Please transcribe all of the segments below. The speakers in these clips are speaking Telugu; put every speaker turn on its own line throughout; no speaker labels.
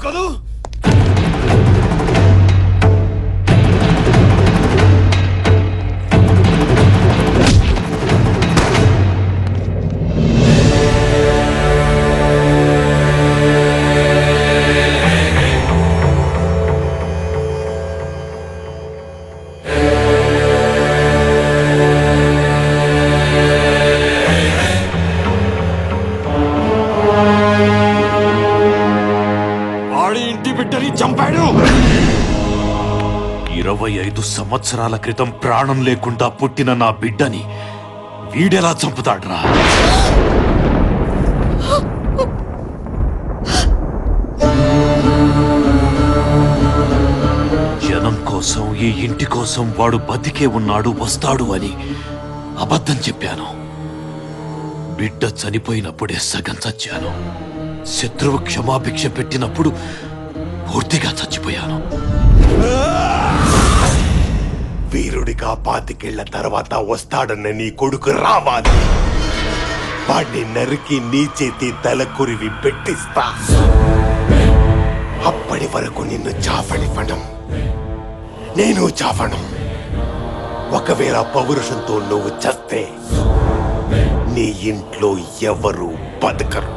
కదూ? చంపాడు. 25 సంవత్సరాల క్రితం ప్రాణం లేకుండా పుట్టిన నా బిడ్డని వీడెలా చంపుతాడ్రా? జనం కోసం, ఈ ఇంటి కోసం వాడు బతికే ఉన్నాడు, వస్తాడు అని అబద్ధం చెప్పాను. బిడ్డ చనిపోయినప్పుడే సగం చచ్చాను. శత్రువు క్షమాభిక్ష పెట్టినప్పుడు పూర్తిగా చచ్చిపోయాను. వీరుడిగా 25 ఏళ్ల తర్వాత వస్తాడన్న నీ కొడుకు రావాలి. వాడిని నరికి నీ చేతి తలకురివి పెట్టిస్తా. అప్పటి వరకు నిన్ను చావనివ్వడం, నేను చావను. ఒకవేళ పౌరుషంతో నువ్వు చస్తే నీ ఇంట్లో ఎవరు బతకరు.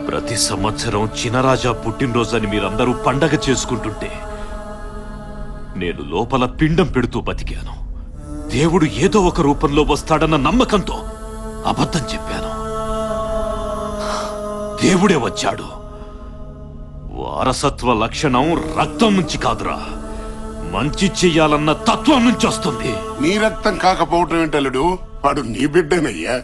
ప్రతి సంవత్సరం చినరాజా పుట్టినరోజని మీరందరూ పండగ చేసుకుంటుంటే నేను లోపల పిండం పెడుతూ బతికాను. దేవుడు ఏదో ఒక రూపంలో వస్తాడన్న నమ్మకంతో అబద్ధం చెప్పాను. దేవుడే వచ్చాడు. వారసత్వ లక్షణం రక్తం నుంచి కాదురా, మంచి చెయ్యాలన్న తత్వం నుంచి వస్తుంది.
నీ రక్తం కాకపోవటం ఏంటలుడు, వాడు నీ బిడ్డనయ్యా.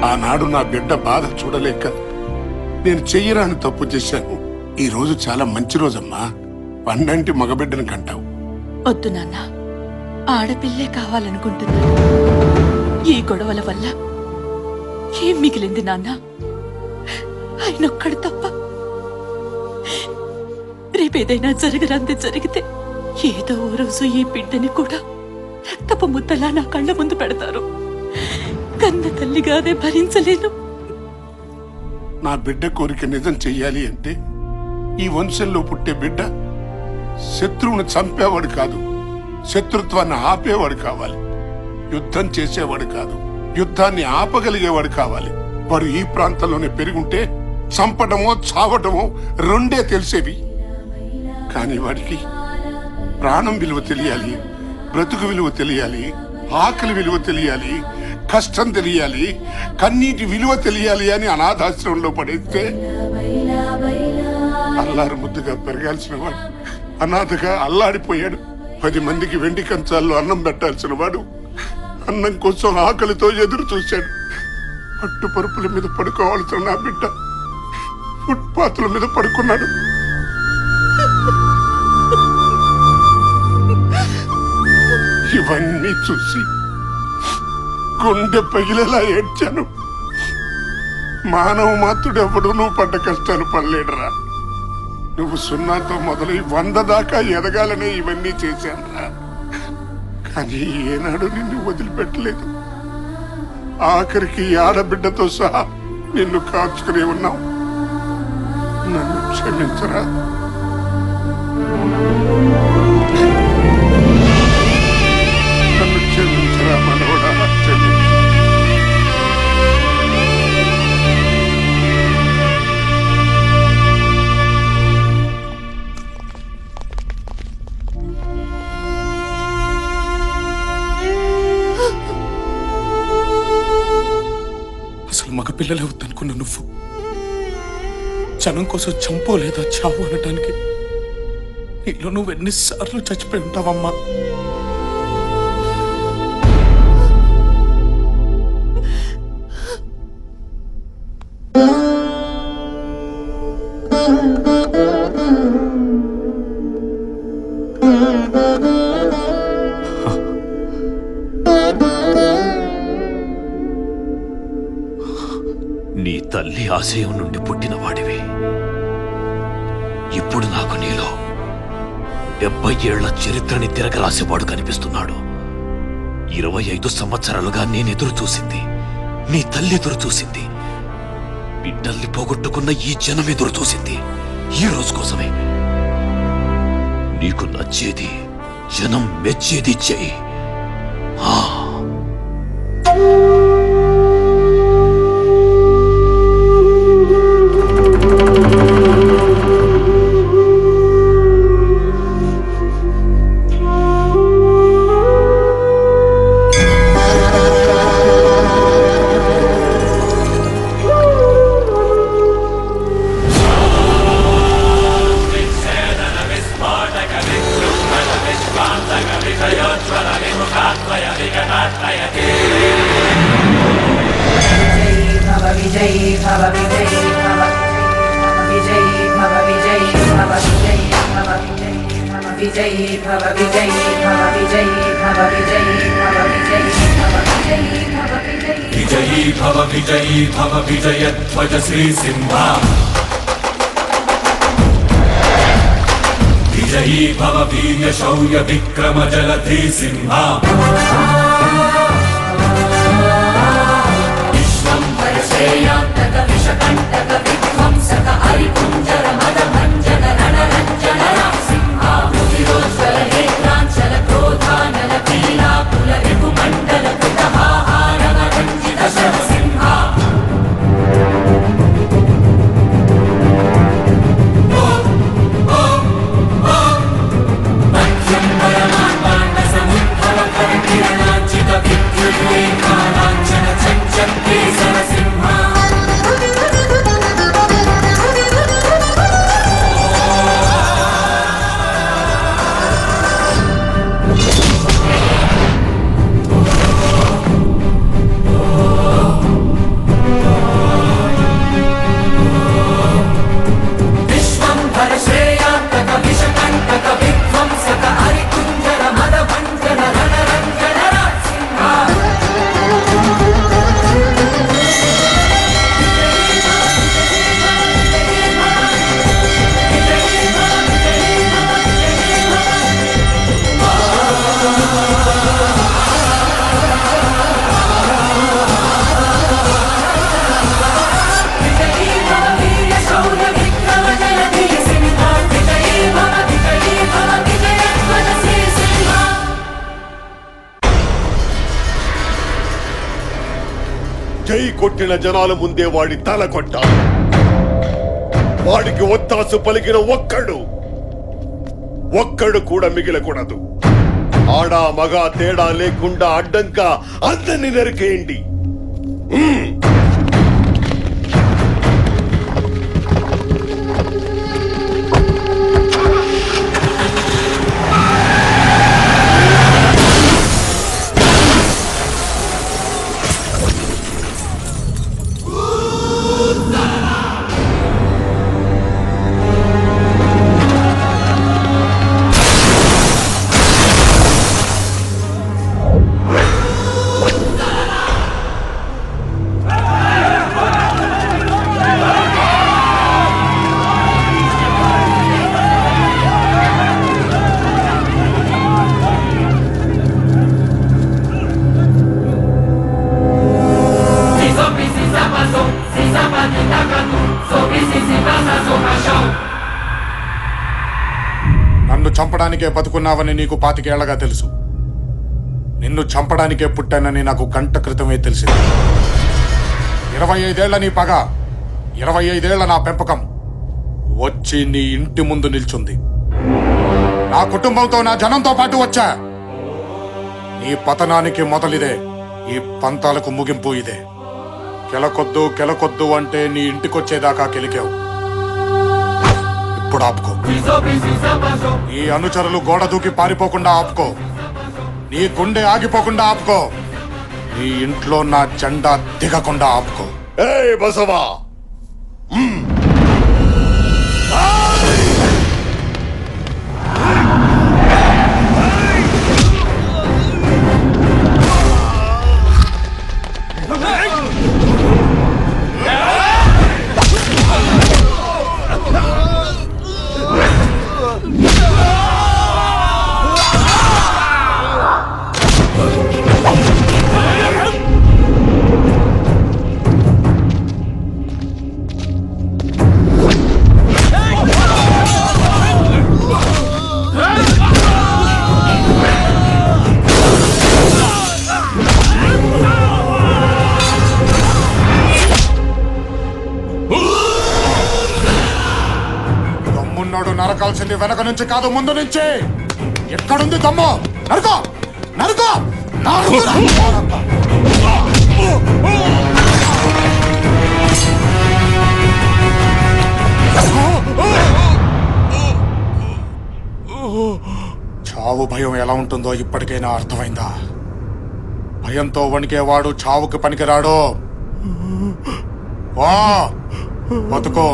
ఆనాడు నా బిడ్డ బాధ చూడలేక నేను చెయ్యరాని తప్పు చేశాను. ఈ రోజు చాలా మంచి రోజమ్మా. పండంటి మగబిడ్డను కంటావు.
వద్దు నాన్న, ఆడపిల్లే కావాలనుకుంటున్నాను. ఈ గొడవల వల్ల ఏం మిగిలింది నాన్న? ఆయనొక్కడు తప్ప. రేపేదైనా జరగరాంది జరిగితే ఏదో ఓ రోజు ఈ బిడ్డని కూడా రక్తపు ముద్దలా నా కళ్ళ ముందు పెడతారు. కన్న తల్లిగానే భరించలేను.
నా బిడ్డ కోరిక నిజం చెయ్యాలి అంటే ఈ వంశంలో పుట్టే బిడ్డ శత్రువును చంపేవాడు కాదు, శత్రుత్వాన్ని ఆపేవాడు కావాలి. యుద్ధం చేసేవాడు కాదు, యుద్ధాన్ని ఆపగలిగేవాడు కావాలి. వాడు ఈ ప్రాంతంలోనే పెరుగుంటే చంపడమో చావటమో రెండే తెలిసేవి. కానీ వాడికి ప్రాణం విలువ తెలియాలి, బ్రతుకు విలువ తెలియాలి, ఆకలి విలువ తెలియాలి, కష్టం తెలియాలి, కన్నీటి విలువ తెలియాలి అని అనాథాశ్రమంలో పడేస్తే అల్లారు ముద్దుగా పెరగాల్సిన వాడు అనాథగా అల్లాడిపోయాడు. 10 మందికి వెండి కంచాల్లో అన్నం పెట్టాల్సిన వాడు అన్నం కోసం ఆకలితో ఎదురు చూశాడు. పట్టు పరుపుల మీద పడుకోవాల్సిన నా బిడ్డ ఫుట్పాత్ల మీద పడుకున్నాడు. ఇవన్నీ చూసి గుండె పగిలేలా ఏడ్చాను. మానవ మాతృడెవడు నువ్వు పడ్డ కష్టాలు పడలేడురా. నువ్వు 0తో మొదలై 100 దాకా ఎదగాలనే ఇవన్నీ చేశానురా. కానీ ఏనాడు నిన్ను వదిలిపెట్టలేదు. ఆఖరికి ఆడబిడ్డతో సహా నిన్ను కాచుకునే ఉన్నావు. నన్ను క్షమించరా. నన్ను క్షమించరా మనవడా, క్షమించు.
అసలు మగ పిల్లలే వద్దనుకున్న నువ్వు జనం కోసం చంపో లేదా చావు అనటానికి నీలో నువ్వు ఎన్నిసార్లు చచ్చిపోయి ఉంటావమ్మా.
ఆశయం నుండి పుట్టిన వాడివి. ఇప్పుడు నాకు నీలో 70 ఏళ్ల చరిత్రని తిరగరాసేవాడు కనిపిస్తున్నాడు. 25 సంవత్సరాలుగా నేనెదురు చూసింది, నీ తల్లి ఎదురు చూసింది, బిడ్డల్ని పోగొట్టుకున్న ఈ జనం ఎదురు చూసింది ఈ రోజు కోసమే. నీకు నచ్చేది, జనం మెచ్చేది చెయ్యి.
विजयी भव विजयध्वज श्रीसिंह विजयी भव वीर्य शौर्य विक्रम जलधि सिंह विश्वंभर श्रेयान्तक विषकण्टक विध्वंसक हरिकुञ्जर मदभञ्जन रणरञ्जन सिंह मुदिरोज्ज्वल नेत्राञ्चल क्रोधानल पीलाकुल रिपुमण्डल कृतहाहारम रञ्जित शरसिंह
జై కొట్టిన జనాల ముందే వాడి తల కొట్టాలి. వాడికి ఒత్తాసు పలికిన ఒక్కడు కూడా మిగిలకూడదు. ఆడా మగా తేడా లేకుండా అడ్డంక అందరిని నరికేయండి.
నన్ను చంపడానికే బతుకున్నావని నీకు 25 ఏళ్లగా తెలుసు. నిన్ను చంపడానికే పుట్టానని నాకు గంట క్రితమే తెలిసింది. 25 ఏళ్ల నీ పగ, 25 ఏళ్ల నా పెంపకం వచ్చి నీ ఇంటి ముందు నిల్చుంది. నా కుటుంబంతో, నా జనంతో పాటు వచ్చా. నీ పతనానికి మొదలిదే, ఈ పంతాలకు ముగింపు ఇదే. కెలకొద్దు అంటే నీ ఇంటికొచ్చేదాకా కెలికావు. ఇప్పుడు ఆపుకో. నీ అనుచరులు గోడ దూకి పారిపోకుండా ఆపుకో. నీ గుండె ఆగిపోకుండా ఆపుకో. నీ ఇంట్లో నా జెండా దిగకుండా ఆపుకో.
ఏయ్ బసవా,
ముసలోడు నరకాల్సింది వెనక నుంచి కాదు, ముందు నుంచి. ఎక్కడుంది దమ్ము? నరుకో నరుకో నరుకురా! చావు భయం ఎలా ఉంటుందో ఇప్పటికైనా అర్థమైందా? భయంతో వణికేవాడు చావుకి పనికిరాడు. వా బతుకో.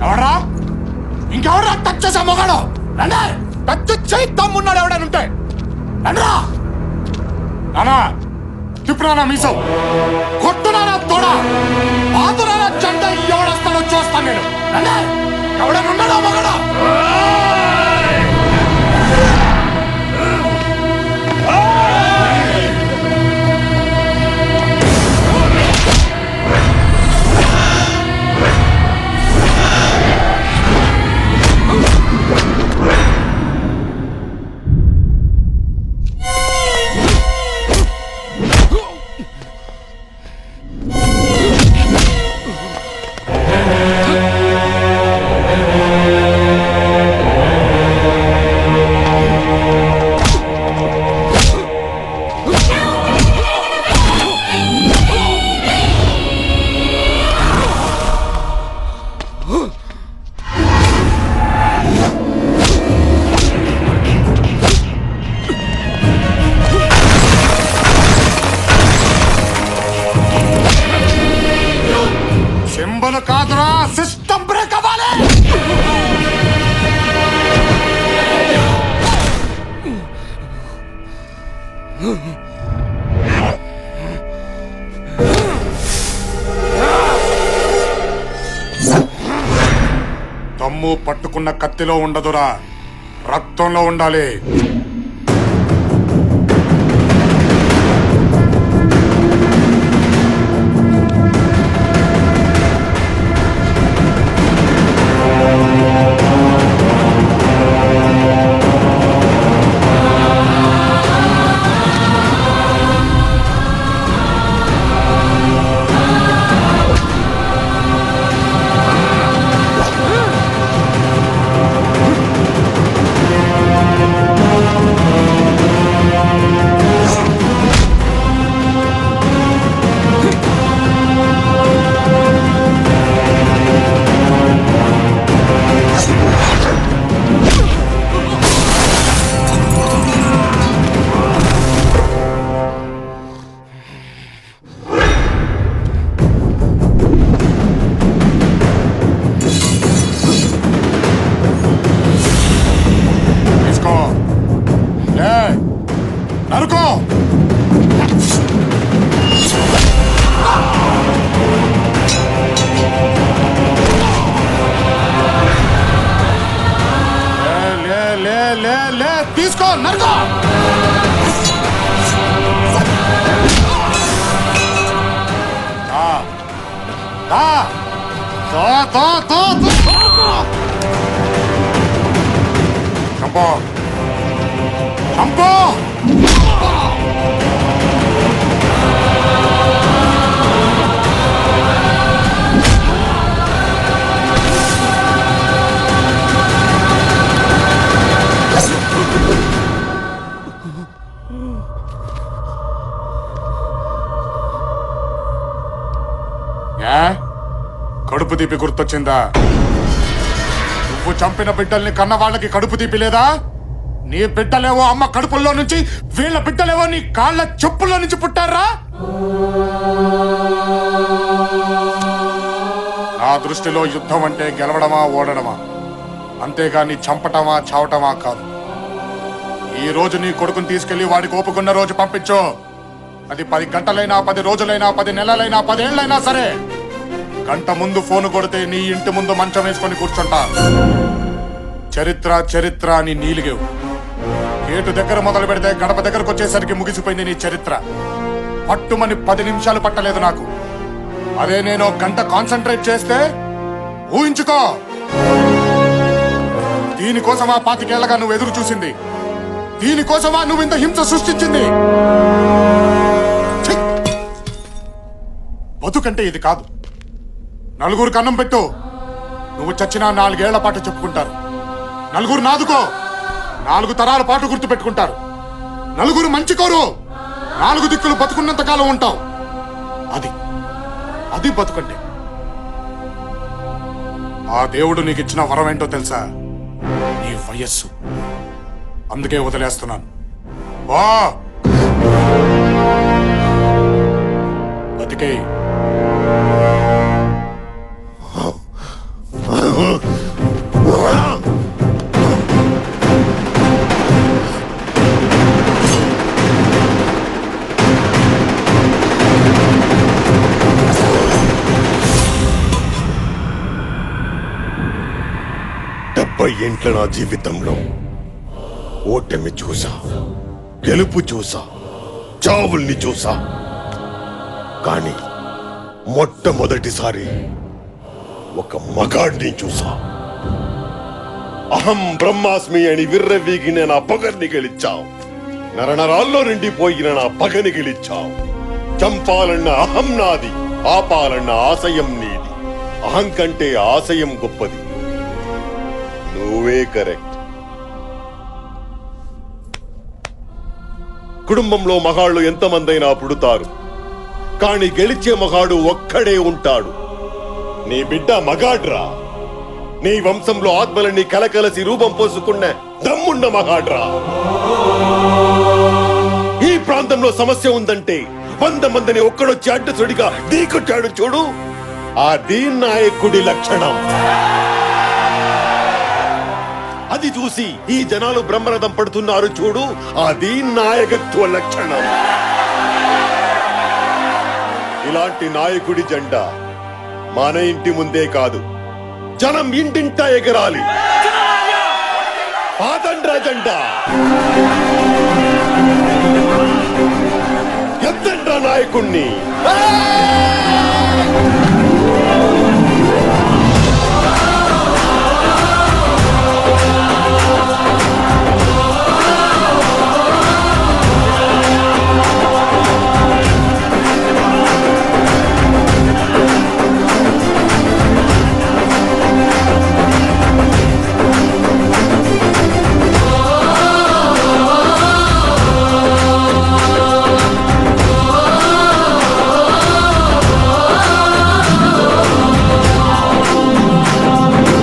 ఎవరా ఇంకెవరా టచ్ చేసా మొగాడు? టచ్ చేయి తమ్మున్నాడు ఎవడనుంటే రండ్రా. నానా తిప్పురానా మీసం, కొట్టునానా తోడ, పాతురానా చెండ, ఎవడొస్తాడో చూస్తాను నేను. రండి ఎవడనున్నాడో మొగాడు. సింబల్ కాదురా, సిస్టమ్ బ్రేక్ అవ్వాలి. దమ్ము పట్టుకున్న కత్తిలో ఉండదురా, రక్తంలో ఉండాలి. నరుకో. తీసుకో నరుకో. చంపో చంపో. కడుపు తీపి గుర్తొచ్చిందా? నువ్వు చంపిన బిడ్డల్ని కన్న వాళ్ళకి కడుపు తీపి లేదా? నీ బిడ్డలేవో అమ్మ కడుపుల్లో నుంచి, వీళ్ళ బిడ్డలేవో నీ కాళ్ళ చెప్పుల్లో నుంచి పుట్టారా? నా దృష్టిలో యుద్ధం అంటే గెలవడమా ఓడడమా, అంతేగాని చంపటమా చావటమా కాదు. ఈ రోజు నీ కొడుకుని తీసుకెళ్లి వాడికి ఓపుకున్న రోజు పంపించు. అది 10 గంటలైనా 10 రోజులైనా 10 నెలలైనా 10 ఏళ్ళైనా సరే. గంట ముందు ఫోన్ కొడితే నీ ఇంటి ముందు మంచం వేసుకొని కూర్చుంటా. చరిత్ర చరిత్ర అని నీలిగేవు. గేటు దగ్గర మొదలు పెడితే గడప దగ్గరకు వచ్చేసరికి ముగిసిపోయింది నీ చరిత్ర. పట్టుమని 10 నిమిషాలు పట్టలేదు నాకు. అదే నేను గంట కాన్సన్ట్రేట్ చేస్తే ఊహించుకో. దీనికోసమా 25 ఏళ్లగా నువ్వు ఎదురు చూసింది? దీనికోసమా నువ్వు ఇంత హింస సృష్టించింది? ఛీ! బతుకంటే ఇది కాదు. నలుగురికి అన్నం పెట్టు. నువ్వు చచ్చినా 4 ఏళ్ల పాటు చెప్పుకుంటారు. నలుగురు నాదుకో, 4 తరాల పాటు గుర్తు పెట్టుకుంటారు. నలుగురు మంచి కోరు, 4 దిక్కులు బతుకున్నంత కాలం ఉంటావు. అది బతుకంటే. ఆ దేవుడు నీకు ఇచ్చిన వరం ఏంటో తెలుసా? నీ వయస్సు. అందుకే వదిలేస్తున్నాను. వా బతికే.
ఏంట్ల నా జీవితంలో ఓటమి చూసా, గెలుపు చూసా, చావుల్ని చూసా. కానీ మొట్టమొదటిసారి ఒక మగాడిని చూసా. అహం బ్రహ్మాస్మి అని విర్రవీగిన నా పగని గెలిచావు. నరనరాల్లో నిండిపోయిన నా పగని గెలిచావు. చంపాలన్న అహం నాది, ఆపాలన్న ఆశయం నీది. అహం కంటే ఆశయం గొప్పది. నువ్వే కరెక్ట్. కుటుంబంలో మగాళ్ళు ఎంతమందైనా పుడతారు, కానీ గెలిచే మగాడు ఒక్కడే ఉంటాడు. నీ బిడ్డ మగాడ్రా. నీ వంశంలో ఆత్మలన్నీ కలకలసి రూపం పోసుకున్న దమ్మున్న మగాడ్రా. ఈ ప్రాంతంలో సమస్య ఉందంటే 100 మందిని ఒక్కడొచ్చి అడ్డసుడిగా ఢీకొట్టాడు చూడు, అది నాయకుడి లక్షణం. అది చూసి ఈ జనాలు బ్రహ్మరథం పడుతున్నారు చూడు, అది నాయకత్వ లక్షణం. ఇలాంటి నాయకుడి జెండా మన ఇంటి ముందే కాదు, జనం ఇంటింటా ఎగరాలి. పాతండ్రా జెండా, ఎత్తండ్రా నాయకుణ్ణి.